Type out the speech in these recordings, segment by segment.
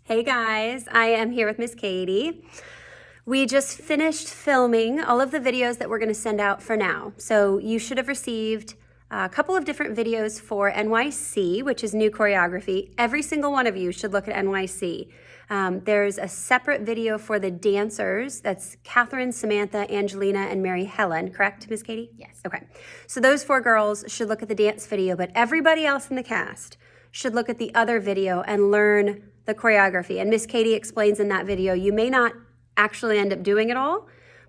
Hey guys, I am here with Miss Katie. We just finished filming all of the videos that we're going to send out for now. So you should have received a couple of different videos for NYC, which is new choreography. Every single one of you should look at NYC. There's a separate video for the dancers. That's Catherine, Samantha, Angelina, and Mary Helen, correct, Miss Katie? Yes. Okay. So those 4 girls should look at the dance video, but everybody else in the cast should look at the other video and learn the choreography. And Miss Katie explains in that video, you may not actually end up doing it all,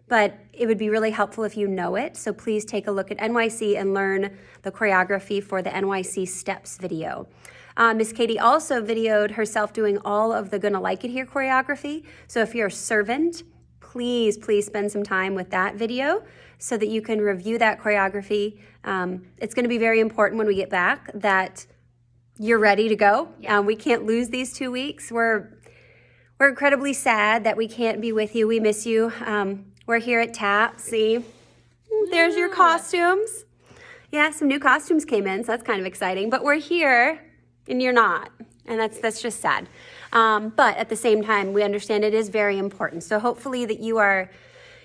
but it would be really helpful if you know it. So please take a look at NYC and learn the choreography for the NYC Steps video. Miss Katie also videoed herself doing all of the Gonna Like It Here choreography. So if you're a servant, please spend some time with that video so that you can review that choreography. It's gonna be very important when we get back that you're ready to go. Yeah. We can't lose these 2 weeks. We're incredibly sad that we can't be with you. We miss you. We're here at TAP. See, there's your costumes. Yeah, some new costumes came in, so that's kind of exciting. But we're here, and you're not, and that's just sad. But at the same time, we understand it is very important. So hopefully that you are,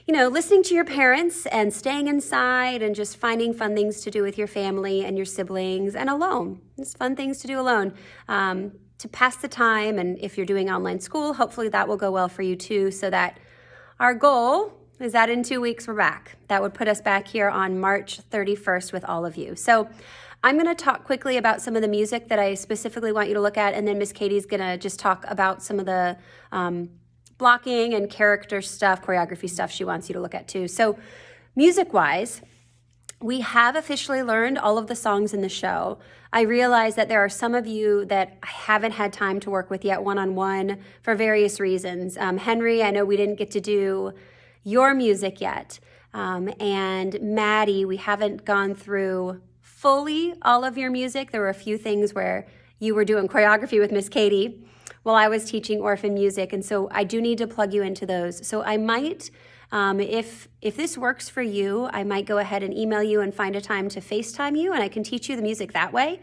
listening to your parents and staying inside and just finding fun things to do with your family and your siblings and alone. It's fun things to do alone to pass the time. And if you're doing online school, hopefully that will go well for you too, so that our goal is that in 2 weeks we're back. That would put us back here on March 31st with all of you. So I'm going to talk quickly about some of the music that I specifically want you to look at, and then Miss Katie's going to just talk about some of the blocking and character stuff, choreography stuff she wants you to look at too. So music-wise, we have officially learned all of the songs in the show. I realize that there are some of you that I haven't had time to work with yet one-on-one for various reasons. Henry, I know we didn't get to do your music yet. And Maddie, we haven't gone through fully all of your music. There were a few things where you were doing choreography with Miss Katie while I was teaching orphan music, and so I do need to plug you into those. So I might, if this works for you, I might go ahead and email you and find a time to FaceTime you, and I can teach you the music that way.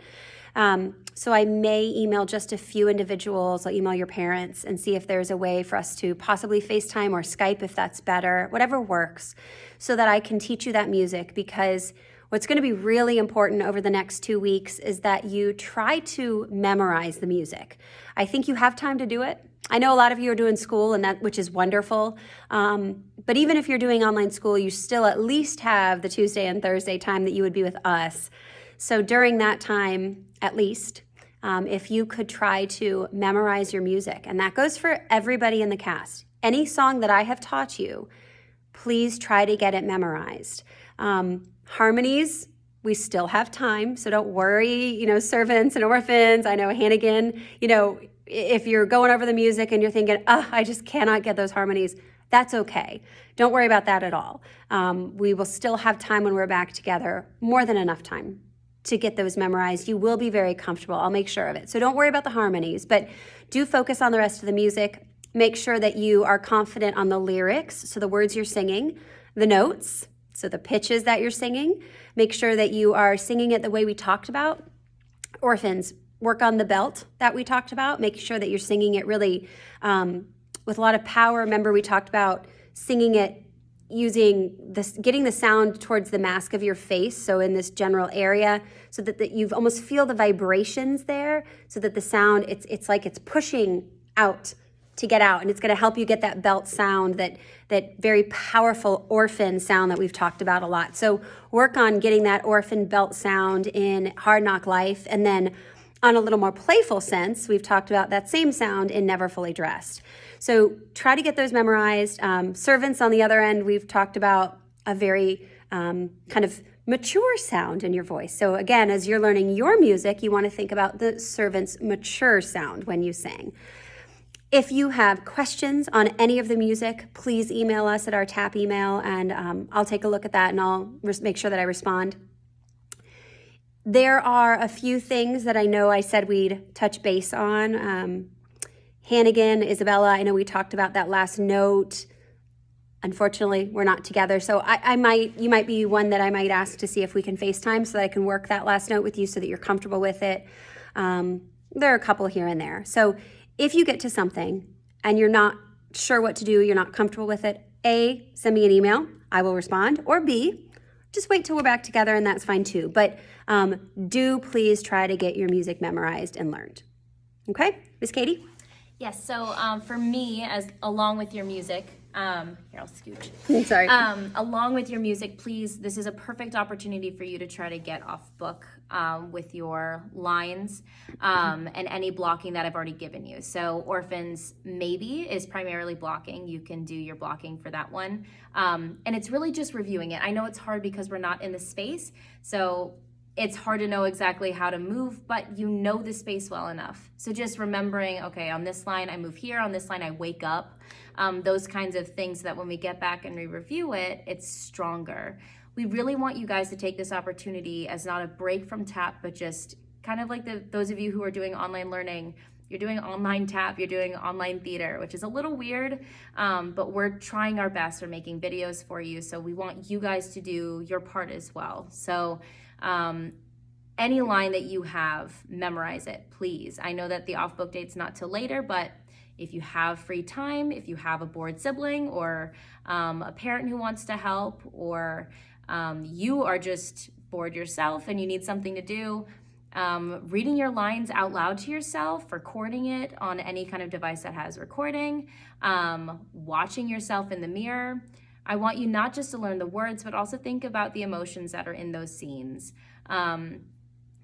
So I may email just a few individuals. I'll email your parents and see if there's a way for us to possibly FaceTime or Skype if that's better, whatever works, so that I can teach you that music. Because what's going to be really important over the next 2 weeks is that you try to memorize the music. I think you have time to do it. I know a lot of you are doing school, and which is wonderful. But even if you're doing online school, you still at least have the Tuesday and Thursday time that you would be with us. So during that time, at least, if you could try to memorize your music, and that goes for everybody in the cast. Any song that I have taught you, please try to get it memorized. Harmonies, we still have time, so don't worry, servants and orphans. I know Hannigan, if you're going over the music and you're thinking, I just cannot get those harmonies, that's okay. Don't worry about that at all. We will still have time when we're back together, more than enough time to get those memorized. You will be very comfortable. I'll make sure of it. So don't worry about the harmonies, but do focus on the rest of the music. Make sure that you are confident on the lyrics, so the words you're singing, the notes, so the pitches that you're singing. Make sure that you are singing it the way we talked about. Orphans, work on the belt that we talked about. Make sure that you're singing it really with a lot of power. Remember, we talked about singing it using this, getting the sound towards the mask of your face, so in this general area, so that you almost feel the vibrations there, so that the sound, it's like it's pushing out to get out, and it's going to help you get that belt sound, that very powerful orphan sound that we've talked about a lot. So work on getting that orphan belt sound in Hard Knock Life, and then on a little more playful sense, we've talked about that same sound in Never Fully Dressed. So try to get those memorized. Servants, on the other end, we've talked about a very kind of mature sound in your voice. So again, as you're learning your music, you want to think about the servant's mature sound when you sing. If you have questions on any of the music, please email us at our TAP email, and I'll take a look at that and I'll make sure that I respond. There are a few things that I know I said we'd touch base on. Hannigan, Isabella, I know we talked about that last note. Unfortunately, we're not together, so you might be one that I might ask to see if we can FaceTime so that I can work that last note with you so that you're comfortable with it. There are a couple here and there. So if you get to something and you're not sure what to do, you're not comfortable with it, A, send me an email, I will respond, or B, just wait till we're back together and that's fine too. But do please try to get your music memorized and learned. Okay, Miss Katie? Yes, so for me, as along with your music, here, I'll scooch. Sorry. Along with your music, please, this is a perfect opportunity for you to try to get off book with your lines and any blocking that I've already given you. So Orphans maybe is primarily blocking. You can do your blocking for that one. And it's really just reviewing it. I know it's hard because we're not in the space, so it's hard to know exactly how to move, but you know the space well enough. So just remembering, okay, on this line I move here, on this line I wake up, those kinds of things, that when we get back and we review it, it's stronger. We really want you guys to take this opportunity as not a break from tap, but just kind of like those of you who are doing online learning, you're doing online tap, you're doing online theater, which is a little weird, but we're trying our best. We're making videos for you, so we want you guys to do your part as well. So any line that you have, memorize it, please. I know that the off-book date's not till later, but if you have free time, if you have a bored sibling or a parent who wants to help, or you are just bored yourself and you need something to do, reading your lines out loud to yourself, recording it on any kind of device that has recording, watching yourself in the mirror. I want you not just to learn the words, but also think about the emotions that are in those scenes.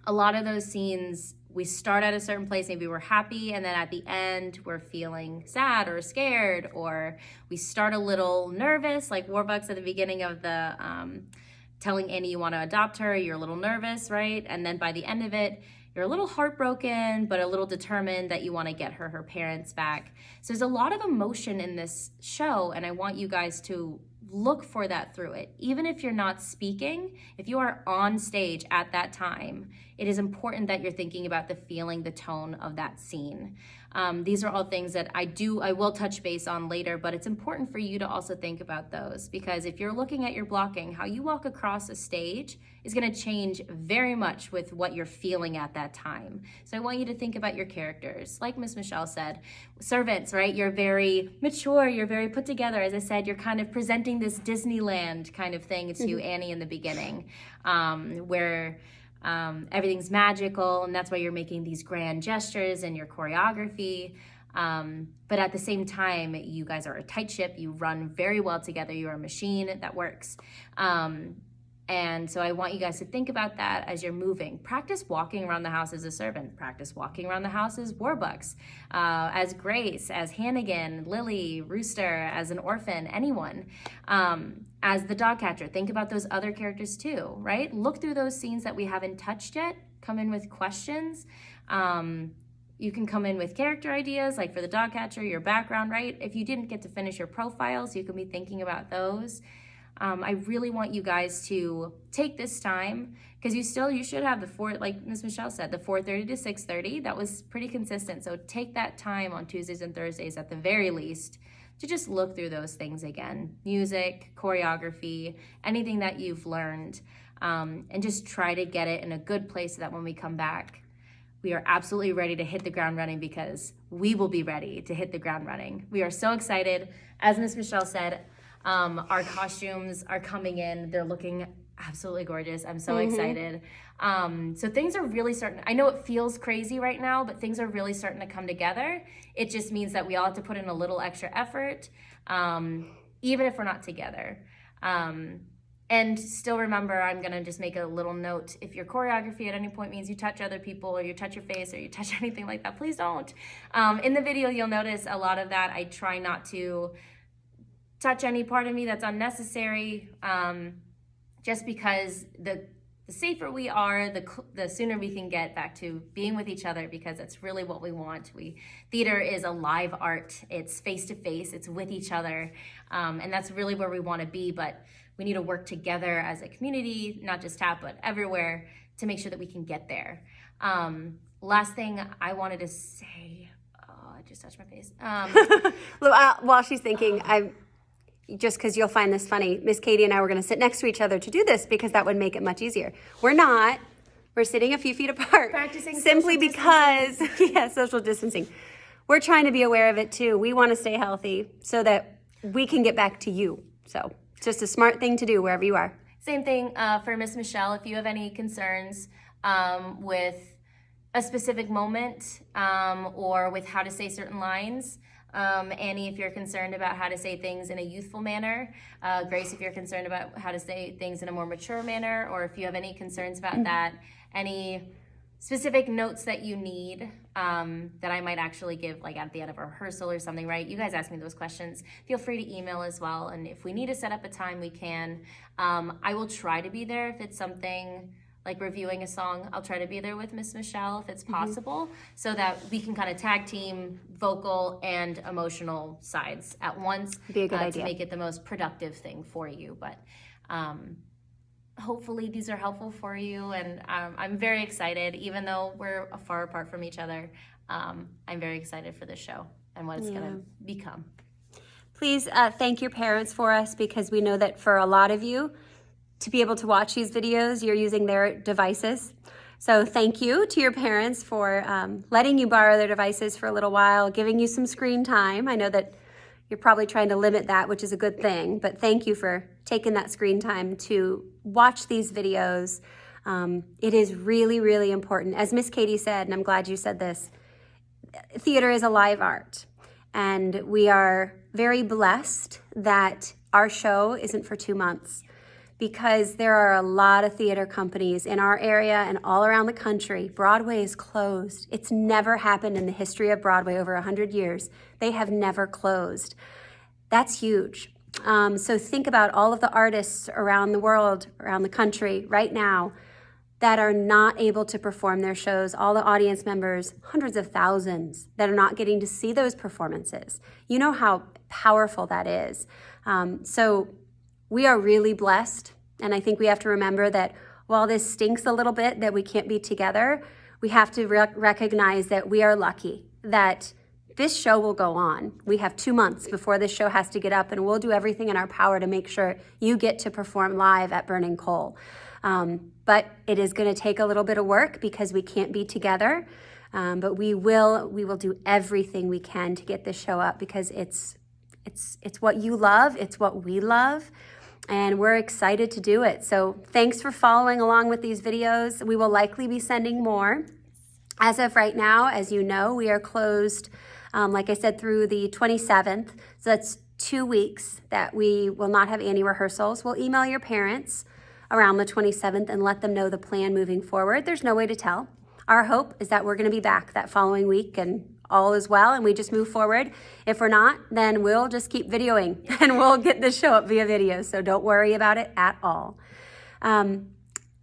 A lot of those scenes, we start at a certain place, maybe we're happy, and then at the end, we're feeling sad or scared, or we start a little nervous, like Warbucks at the beginning of the telling Annie you want to adopt her, you're a little nervous, right? And then by the end of it, you're a little heartbroken, but a little determined that you want to get her parents back. So there's a lot of emotion in this show, and I want you guys to look for that through it. Even if you're not speaking, if you are on stage at that time, it is important that you're thinking about the feeling, the tone of that scene. These are all things that I will touch base on later, but it's important for you to also think about those, because if you're looking at your blocking, how you walk across a stage is going to change very much with what you're feeling at that time. So I want you to think about your characters. Like Miss Michelle said, servants, right? You're very mature, you're very put together. As I said, you're kind of presenting this Disneyland kind of thing to Annie in the beginning, where everything's magical, and that's why you're making these grand gestures and your choreography. But at the same time, you guys are a tight ship. You run very well together. You are a machine that works. And so I want you guys to think about that as you're moving. Practice walking around the house as a servant. Practice walking around the house as Warbucks, as Grace, as Hannigan, Lily, Rooster, as an orphan, anyone. As the dog catcher, think about those other characters too, right? Look through those scenes that we haven't touched yet. Come in with questions. You can come in with character ideas, like for the dog catcher, your background, right? If you didn't get to finish your profiles, you can be thinking about those. I really want you guys to take this time, because you should have like Ms. Michelle said, the 4:30 to 6:30. That was pretty consistent. So take that time on Tuesdays and Thursdays at the very least to just look through those things again. Music, choreography, anything that you've learned, and just try to get it in a good place so that when we come back, we are absolutely ready to hit the ground running, because we will be ready to hit the ground running. We are so excited. As Ms. Michelle said, our costumes are coming in. They're looking absolutely gorgeous. I'm so excited. So things are really starting. I know it feels crazy right now, but things are really starting to come together. It just means that we all have to put in a little extra effort, even if we're not together. And still remember, I'm going to just make a little note. If your choreography at any point means you touch other people, or you touch your face, or you touch anything like that, please don't. In the video, you'll notice a lot of that. I try not to touch any part of me that's unnecessary, just because the safer we are, the sooner we can get back to being with each other, because that's really what we want. Theater is a live art. It's face-to-face. It's with each other, and that's really where we want to be, but we need to work together as a community, not just TAP, but everywhere, to make sure that we can get there. Last thing I wanted to say, I just touched my face. While she's thinking, just because you'll find this funny, Miss Katie and I were going to sit next to each other to do this, because that would make it much easier. We're not. We're sitting a few feet apart. Practicing simply because, social distancing. we're trying to be aware of it too. We want to stay healthy so that we can get back to you. So it's just a smart thing to do wherever you are. Same thing for Miss Michelle. If you have any concerns with a specific moment or with how to say certain lines, Annie, if you're concerned about how to say things in a youthful manner, Grace, if you're concerned about how to say things in a more mature manner, or if you have any concerns about that, any specific notes that you need that I might actually give like at the end of a rehearsal or something, right? You guys ask me those questions. Feel free to email as well. And if we need to set up a time, we can. I will try to be there if it's something like reviewing a song. I'll try to be there with Miss Michelle if it's possible, so that we can kind of tag team vocal and emotional sides at once. Be a good idea. To make it the most productive thing for you. But hopefully these are helpful for you, and I'm very excited. Even though we're far apart from each other, I'm very excited for this show and what it's going to become. Please thank your parents for us, because we know that for a lot of you, to be able to watch these videos, you're using their devices. So thank you to your parents for letting you borrow their devices for a little while, giving you some screen time. I know that you're probably trying to limit that, which is a good thing, but thank you for taking that screen time to watch these videos. It is really, really important. As Miss Katie said, and I'm glad you said this, theater is a live art. And we are very blessed that our show isn't for 2 months, because there are a lot of theater companies in our area and all around the country. Broadway is closed. It's never happened in the history of Broadway over 100 years. They have never closed. That's huge. So think about all of the artists around the world, around the country right now, that are not able to perform their shows, all the audience members, hundreds of thousands that are not getting to see those performances. You know how powerful that is. So we are really blessed, and I think we have to remember that while this stinks a little bit that we can't be together, we have to recognize that we are lucky that this show will go on. We have 2 months before this show has to get up, and we'll do everything in our power to make sure you get to perform live at Burning Coal. But it is going to take a little bit of work because we can't be together, but we will do everything we can to get this show up, because it's what you love, it's what we love, and we're excited to do it. So thanks for following along with these videos. We will likely be sending more. As of right now, as you know, we are closed, like I said, through the 27th. So that's 2 weeks that we will not have any rehearsals. We'll email your parents around the 27th and let them know the plan moving forward. There's no way to tell. Our hope is that we're going to be back that following week and all is well, and we just move forward. If we're not, then we'll just keep videoing and we'll get the show up via video. So don't worry about it at all.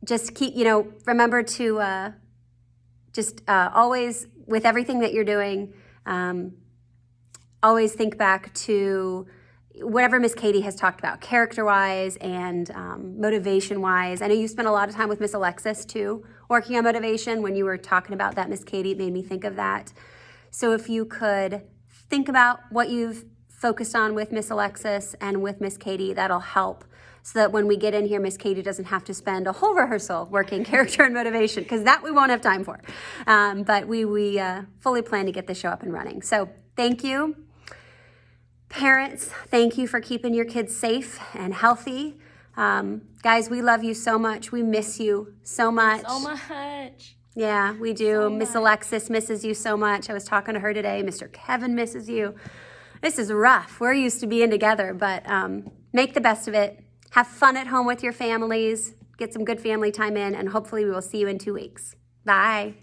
Just keep, remember to always, with everything that you're doing, always think back to whatever Miss Katie has talked about, character-wise and motivation-wise. I know you spent a lot of time with Miss Alexis, too, working on motivation. When you were talking about that, Miss Katie, it made me think of that. So if you could think about what you've focused on with Miss Alexis and with Miss Katie, that'll help, so that when we get in here, Miss Katie doesn't have to spend a whole rehearsal working character and motivation, because that we won't have time for. But we fully plan to get the show up and running. So thank you. Parents, thank you for keeping your kids safe and healthy. Guys, we love you so much. We miss you so much. So much. Yeah, we do. Miss Alexis misses you so much. I was talking to her today. Mr. Kevin misses you. This is rough. We're used to being together, but make the best of it. Have fun at home with your families. Get some good family time in, and hopefully we will see you in 2 weeks. Bye.